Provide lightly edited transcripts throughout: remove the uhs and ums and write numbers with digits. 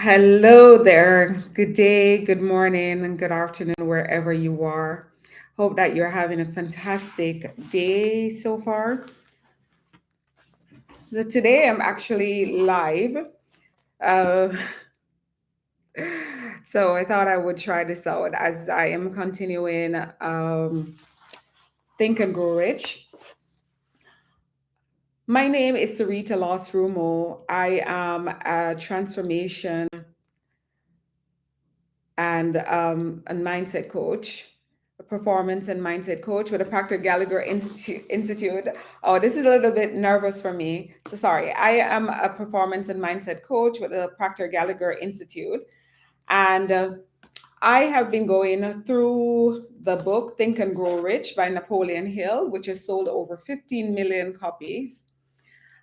Hello there. Good day, good morning, and good afternoon, wherever you are. Hope that you're having a fantastic day so far. So today I'm actually live. Uh, so I thought I would try this out as I am continuing Think and Grow Rich. My name is Cyreta Laws-Frumau. I am a transformation and mindset coach, a performance and mindset coach with the Proctor Gallagher Institute. Oh, this is a little bit nervous for me. So sorry. I am a performance and mindset coach with the Proctor Gallagher Institute. And I have been going through the book Think and Grow Rich by Napoleon Hill, which has sold over 15 million copies.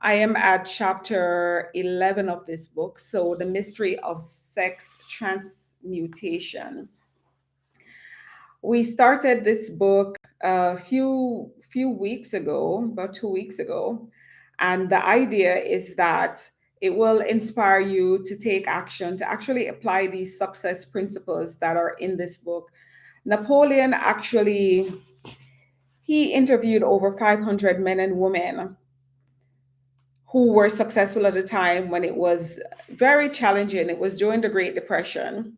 I am at chapter 11 of this book. So, the mystery of sex transmutation. We started this book a few weeks ago, about 2 weeks ago, and the idea is that it will inspire you to take action to actually apply these success principles that are in this book. Napoleon actually he interviewed over 500 men and women who were successful at a time when it was very challenging. It was during the Great Depression,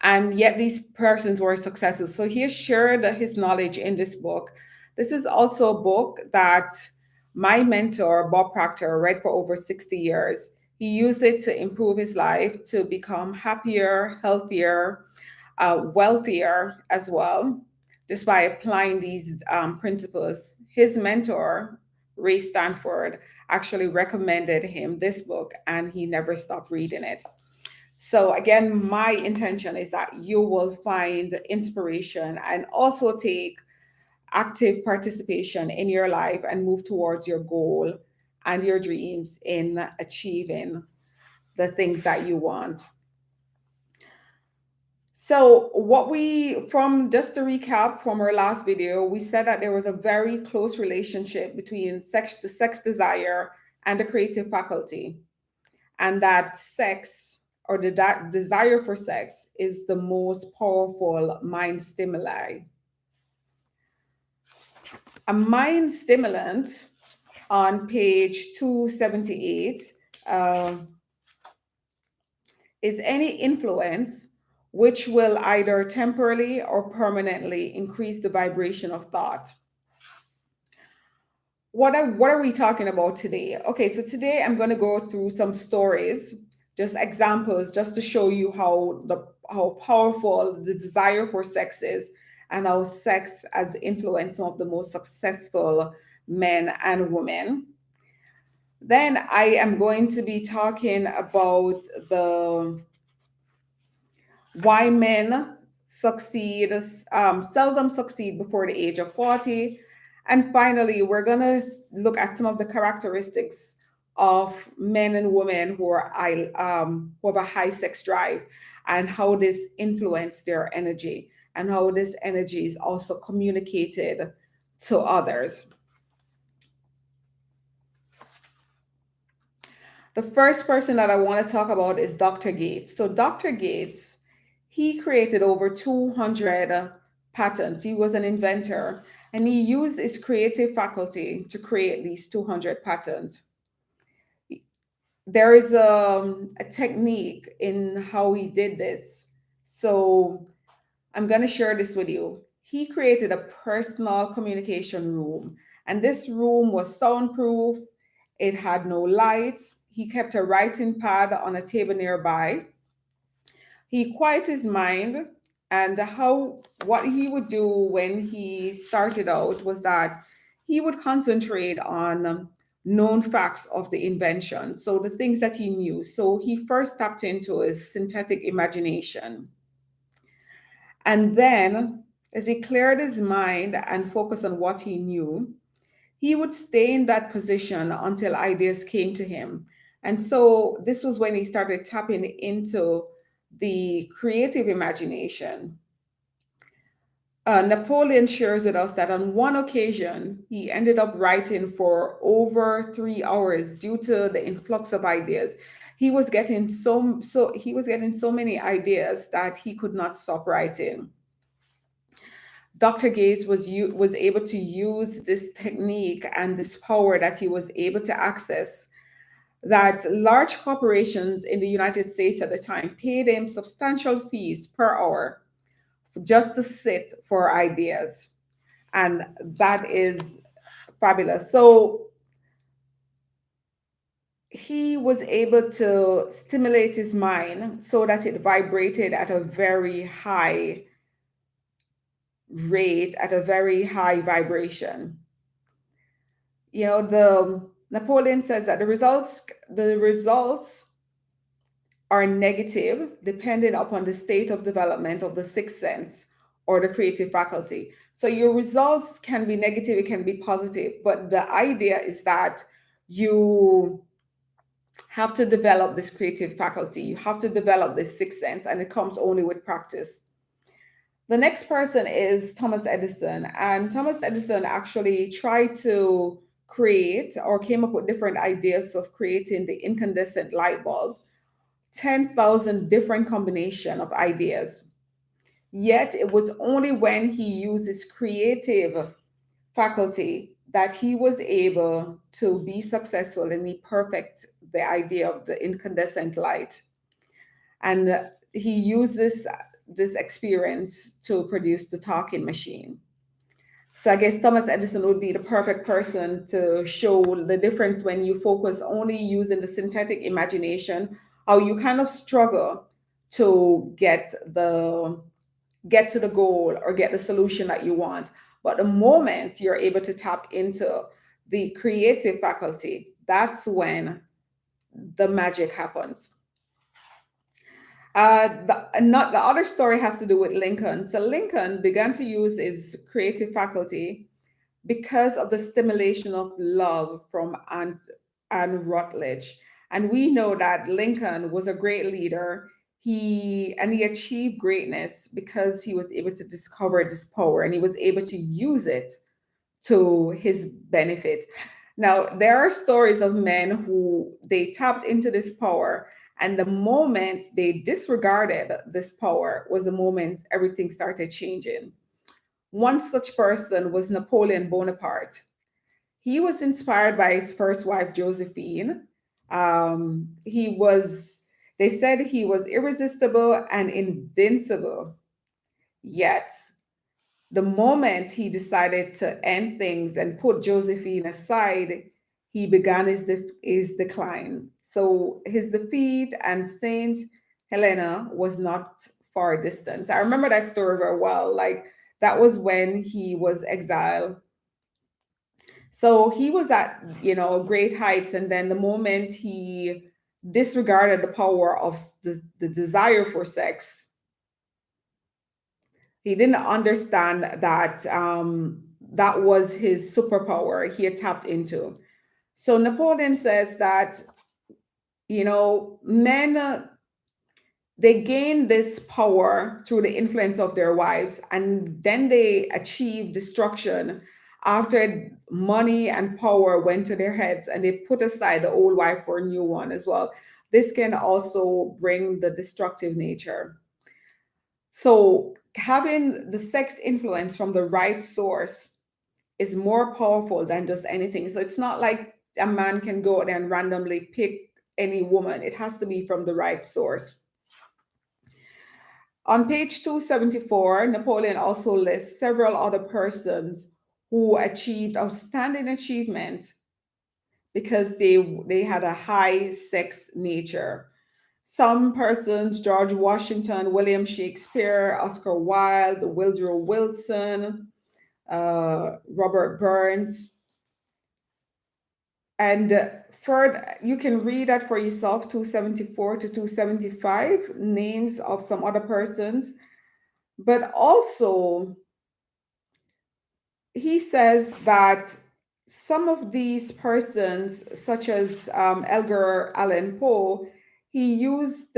and yet these persons were successful. So he has shared his knowledge in this book. This is also a book that my mentor, Bob Proctor, read for over 60 years. He used it to improve his life, to become happier, healthier, wealthier as well, just by applying these principles. His mentor, Ray Stanford, actually recommended him this book, and he never stopped reading it. So, again, my intention is that you will find inspiration and also take active participation in your life and move towards your goal and your dreams in achieving the things that you want. So, from just to recap from our last video, we said that there was a very close relationship between the sex desire and the creative faculty, and that sex or the desire for sex is the most powerful mind stimuli. A mind stimulant on page 278 uh, is any influence which will either temporarily or permanently increase the vibration of thought. What are we talking about today? Okay, so today I'm going to go through some stories, just examples, just to show you how powerful the desire for sex is, and how sex has influenced some of the most successful men and women. Then I am going to be talking about the why men seldom succeed before the age of 40. And finally, we're going to look at some of the characteristics of men and women who have a high sex drive, and how this influences their energy, and how this energy is also communicated to others. The first person that I want to talk about is Dr. Gates. So Dr. Gates, he created over 200 patents. He was an inventor, and he used his creative faculty to create these 200 patents. There is a technique in how he did this. So I'm going to share this with you. He created a personal communication room, and this room was soundproof. It had no lights. He kept a writing pad on a table nearby. He quieted his mind, and what he would do when he started out was that he would concentrate on known facts of the invention, so the things that he knew. So he first tapped into his synthetic imagination. And then, as he cleared his mind and focused on what he knew, he would stay in that position until ideas came to him. And so, this was when he started tapping into the creative imagination. Napoleon shares with us that on one occasion he ended up writing for over 3 hours due to the influx of ideas. He was getting so many ideas that he could not stop writing. Dr. Gates was able to use this technique and this power that he was able to access, that large corporations in the United States at the time paid him substantial fees per hour just to sit for ideas. And that is fabulous. So he was able to stimulate his mind so that it vibrated at a very high rate, at a very high vibration. You know, the Napoleon says that the results are negative depending upon the state of development of the sixth sense or the creative faculty. So your results can be negative, it can be positive, but the idea is that you have to develop this creative faculty, you have to develop this sixth sense, and it comes only with practice. The next person is Thomas Edison, and Thomas Edison actually tried to create or came up with different ideas of creating the incandescent light bulb, 10,000 different combination of ideas. Yet it was only when he used his creative faculty that he was able to be successful and he perfect the idea of the incandescent light. And he used this experience to produce the talking machine. So I guess Thomas Edison would be the perfect person to show the difference when you focus only using the synthetic imagination, how you kind of struggle to get to the goal or get the solution that you want. But the moment you're able to tap into the creative faculty, that's when the magic happens. The other story has to do with Lincoln. So Lincoln began to use his creative faculty because of the stimulation of love from Anne Rutledge. And we know that Lincoln was a great leader. He achieved greatness because he was able to discover this power and he was able to use it to his benefit. Now, there are stories of men who they tapped into this power, and the moment they disregarded this power was the moment everything started changing. One such person was Napoleon Bonaparte. He was inspired by his first wife, Josephine. He was, they said he was irresistible and invincible. Yet, the moment he decided to end things and put Josephine aside, he began his decline. So his defeat and Saint Helena was not far distant. I remember that story very well. Like that was when he was exiled. So he was at, great heights. And then the moment he disregarded the power of the desire for sex, he didn't understand that that was his superpower he had tapped into. So Napoleon says that, men they gain this power through the influence of their wives, and then they achieve destruction after money and power went to their heads, and they put aside the old wife for a new one as well. This can also bring the destructive nature. So having the sex influence from the right source is more powerful than just anything. So it's not like a man can go there and randomly pick any woman. It has to be from the right source. On page 274, Napoleon also lists several other persons who achieved outstanding achievement because they had a high sex nature. Some persons, George Washington, William Shakespeare, Oscar Wilde, Woodrow Wilson, Robert Burns. And further, you can read that for yourself, 274 to 275, names of some other persons. But also, he says that some of these persons, such as Edgar Allan Poe, he used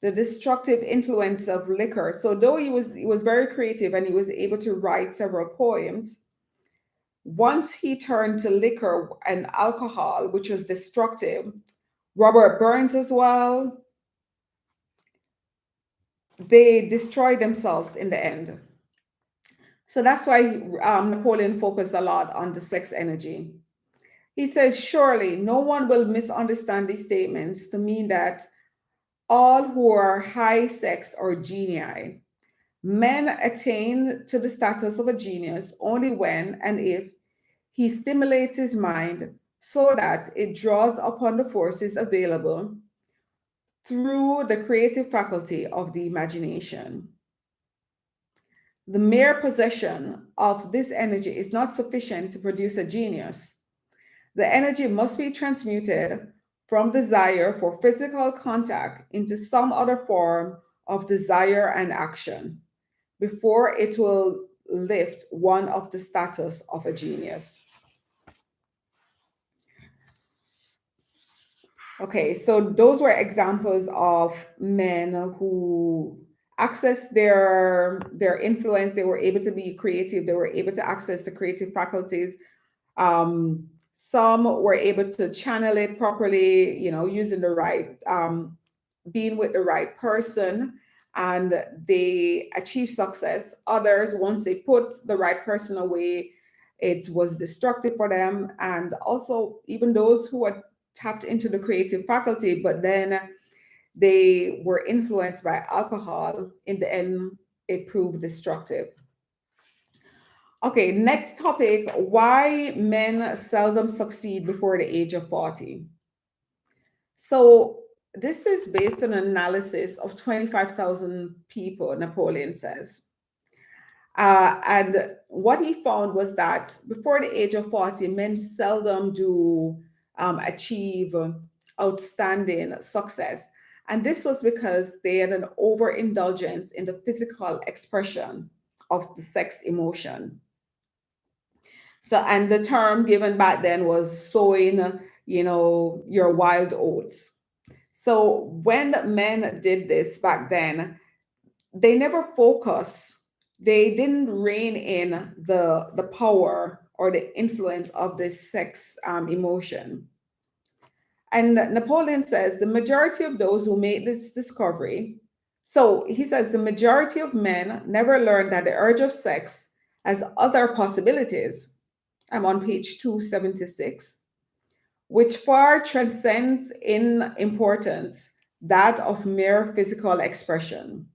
the destructive influence of liquor. So though he was very creative and he was able to write several poems, once he turned to liquor and alcohol, which was destructive, Robert Burns as well, they destroyed themselves in the end. So that's why Napoleon focused a lot on the sex energy. He says, surely no one will misunderstand these statements to mean that all who are high sex or genii. Men attain to the status of a genius only when and if he stimulates his mind so that it draws upon the forces available through the creative faculty of the imagination. The mere possession of this energy is not sufficient to produce a genius. The energy must be transmuted from desire for physical contact into some other form of desire and action before it will lift one of the status of a genius. Okay, so those were examples of men who accessed their influence. They were able to be creative. They were able to access the creative faculties. Some were able to channel it properly, using the right, being with the right person, and they achieved success. Others, once they put the right person away, it was destructive for them. And also, even those who had tapped into the creative faculty, but then they were influenced by alcohol, in the end, it proved destructive. Okay, next topic, why men seldom succeed before the age of 40. So this is based on an analysis of 25,000 people, Napoleon says. And what he found was that before the age of 40, men seldom do achieve outstanding success. And this was because they had an overindulgence in the physical expression of the sex emotion. So, and the term given back then was sowing, your wild oats. So when men did this back then, they never focused. They didn't rein in the power or the influence of this sex emotion. And Napoleon says the majority of those who made this discovery, so he says the majority of men never learned that the urge of sex has other possibilities. I'm on page 276, which far transcends in importance that of mere physical expression.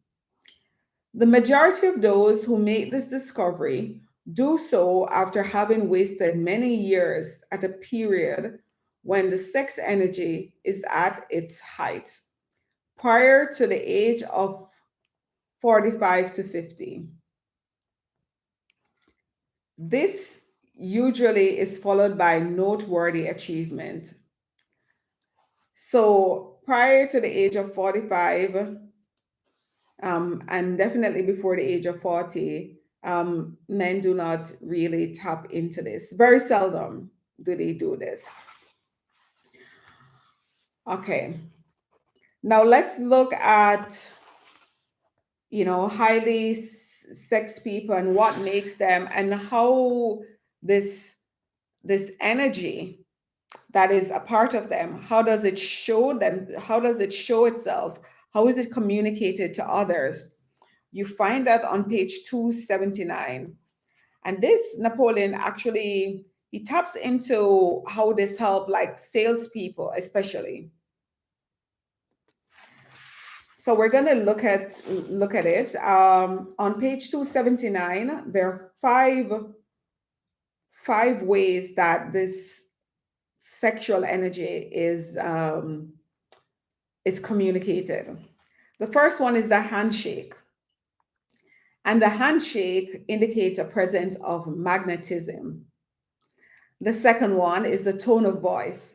The majority of those who make this discovery do so after having wasted many years at a period when the sex energy is at its height, prior to the age of 45 to 50. This usually is followed by noteworthy achievement. So prior to the age of 45, and definitely before the age of 40, men do not really tap into this. Very seldom do they do this. Okay. Now let's look at, highly sex people and what makes them and how this energy that is a part of them, how does it show them? How does it show itself? How is it communicated to others? You find that on page 279. And this Napoleon actually, he taps into how this help like salespeople, especially. So we're going to look at it. On page 279, there are five ways that this sexual energy is communicated. The first one is the handshake. And the handshake indicates a presence of magnetism. The second one is the tone of voice.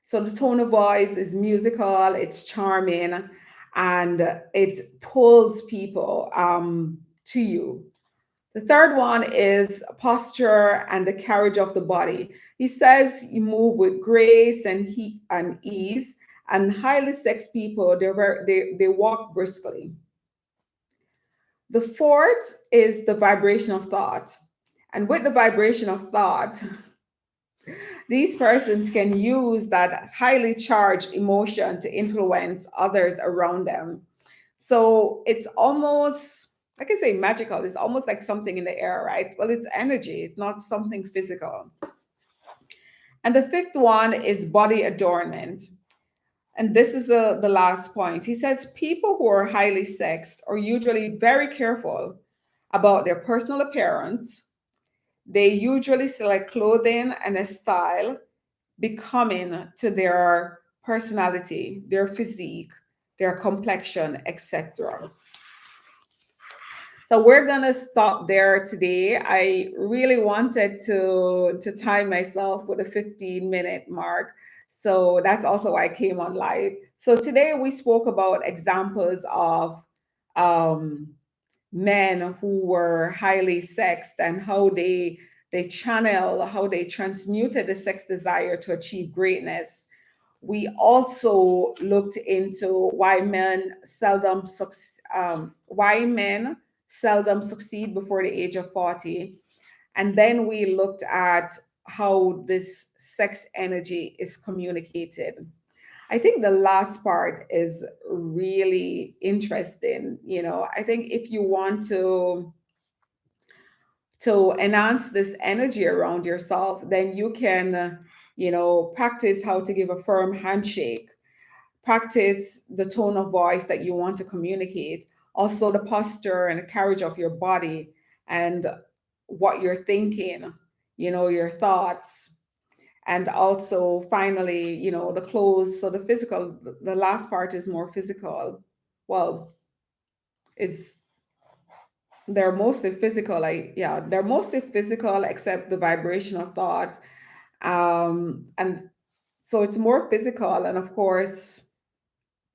So the tone of voice is musical, it's charming, and it pulls people to you. The third one is posture and the carriage of the body. He says you move with grace and ease, And highly sexed people, they walk briskly. The fourth is the vibration of thought. And with the vibration of thought, these persons can use that highly charged emotion to influence others around them. So it's almost, like I say, magical. It's almost like something in the air, right? Well, it's energy, it's not something physical. And the fifth one is body adornment. And this is the last point. He says people who are highly sexed are usually very careful about their personal appearance. They usually select clothing and a style becoming to their personality, their physique, their complexion, etc. So we're gonna stop there today. I really wanted to time myself with a 15-minute mark. So that's also why I came on live. So today we spoke about examples of um, men who were highly sexed and how they channel, how they transmuted the sex desire to achieve greatness. We also looked into why men seldom succeed before the age of 40. And then we looked at how this sex energy is communicated. I think the last part is really interesting. I think if you want to enhance this energy around yourself, then you can, practice how to give a firm handshake, practice the tone of voice that you want to communicate, also the posture and the carriage of your body and what you're thinking, your thoughts. And also, finally, the clothes. So the physical, the last part is more physical. Well, it's they're mostly physical. They're mostly physical, except the vibration of thought. And so it's more physical. And of course,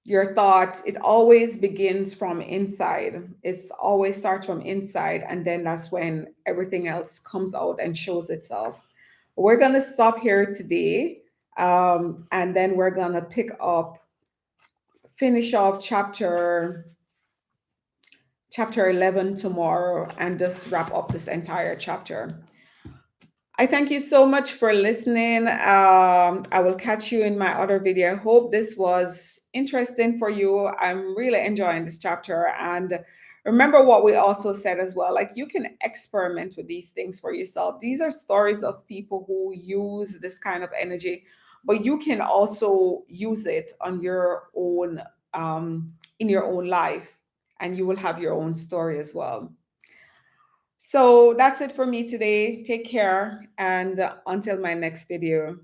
your thoughts, it always begins from inside. It's always starts from inside, and then that's when everything else comes out and shows itself. We're going to stop here today, and then we're going to finish off chapter 11 tomorrow and just wrap up this entire chapter. I thank you so much for listening. I will catch you in my other video. I hope this was interesting for you. I'm really enjoying this chapter. And remember what we also said as well, like you can experiment with these things for yourself. These are stories of people who use this kind of energy, but you can also use it on your own, in your own life, and you will have your own story as well. So that's it for me today. Take care, and until my next video.